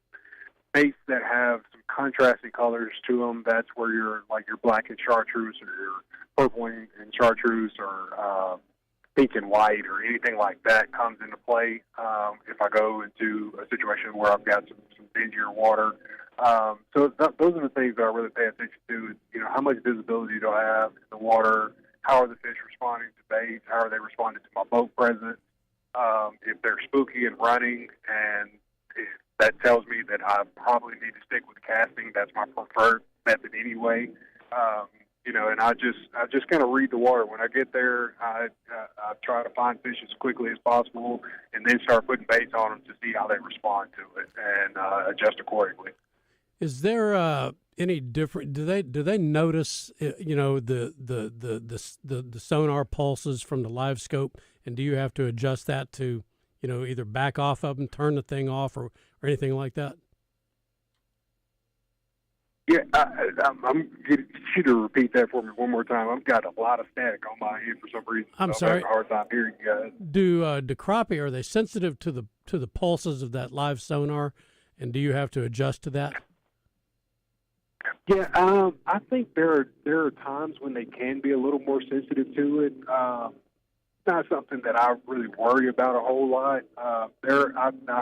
baits that have some contrasting colors to them. That's where your black and chartreuse or your purple and chartreuse or pink and white or anything like that comes into play if I go into a situation where I've got some dingier water. So those are the things that I really pay attention to. How much visibility do I have in the water? How are the fish responding to baits? How are they responding to my boat presence? If they're spooky and running, and that tells me that I probably need to stick with casting. That's my preferred method anyway. And I just kind of read the water. When I get there, I try to find fish as quickly as possible, and then start putting baits on them to see how they respond to it and adjust accordingly. Is there any different? Do they notice the sonar pulses from the live scope, and do you have to adjust that to either back off of them, turn the thing off, or anything like that? Yeah, I'm getting you to repeat that for me one more time. I've got a lot of static on my end for some reason. I'm so sorry. I'm having a hard time hearing you guys. Do crappie, are they sensitive to the pulses of that live sonar, and do you have to adjust to that? Yeah, I think there are times when they can be a little more sensitive to it. It's not something that I really worry about a whole lot. I've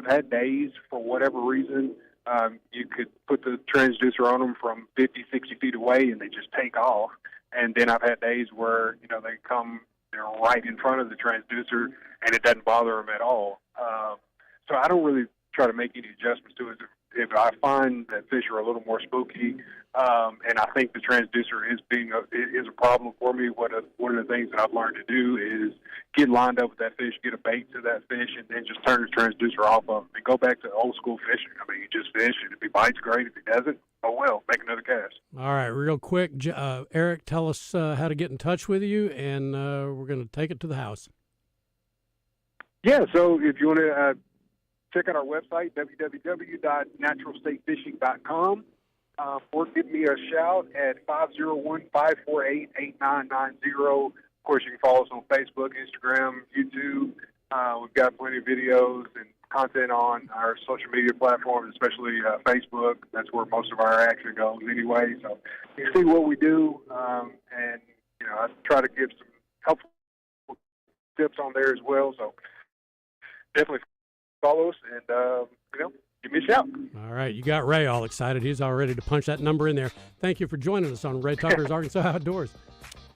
had days, for whatever reason, you could put the transducer on them from 50, 60 feet away and they just take off. And then I've had days where, they come right in front of the transducer and it doesn't bother them at all. So I don't really try to make any adjustments to it. If I find that fish are a little more spooky, and I think the transducer is a problem for me, one of the things that I've learned to do is get lined up with that fish, get a bait to that fish, and then just turn the transducer off of him and go back to old school fishing. I mean, you just fish, and if he bites, great. If he doesn't, oh well, make another cast. All right, real quick, Eric, tell us how to get in touch with you, and we're going to take it to the house. Yeah, so if you want to check out our website, www.naturalstatefishing.com, or give me a shout at 501-548-8990. Of course, you can follow us on Facebook, Instagram, YouTube. We've got plenty of videos and content on our social media platforms, especially Facebook. That's where most of our action goes anyway. So you can see what we do, and I try to give some helpful tips on there as well. So definitely follow us and, give me a shout. All right, you got Ray all excited. He's all ready to punch that number in there. Thank you for joining us on Ray Tucker's Arkansas Outdoors.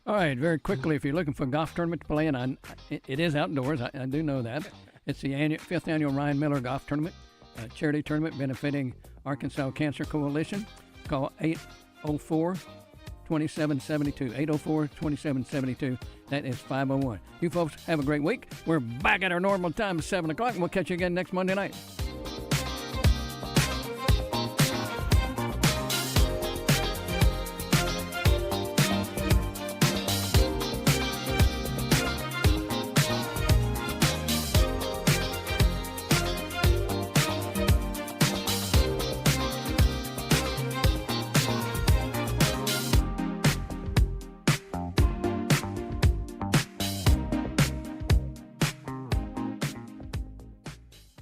All right, very quickly, if you're looking for a golf tournament to play in, it is outdoors. I do know that. It's the 5th annual Ryan Miller Golf Tournament, a charity tournament benefiting Arkansas Cancer Coalition. Call 804-2772. 804-2772. That is 501. You folks have a great week. We're back at our normal time, 7 o'clock, and we'll catch you again next Monday night.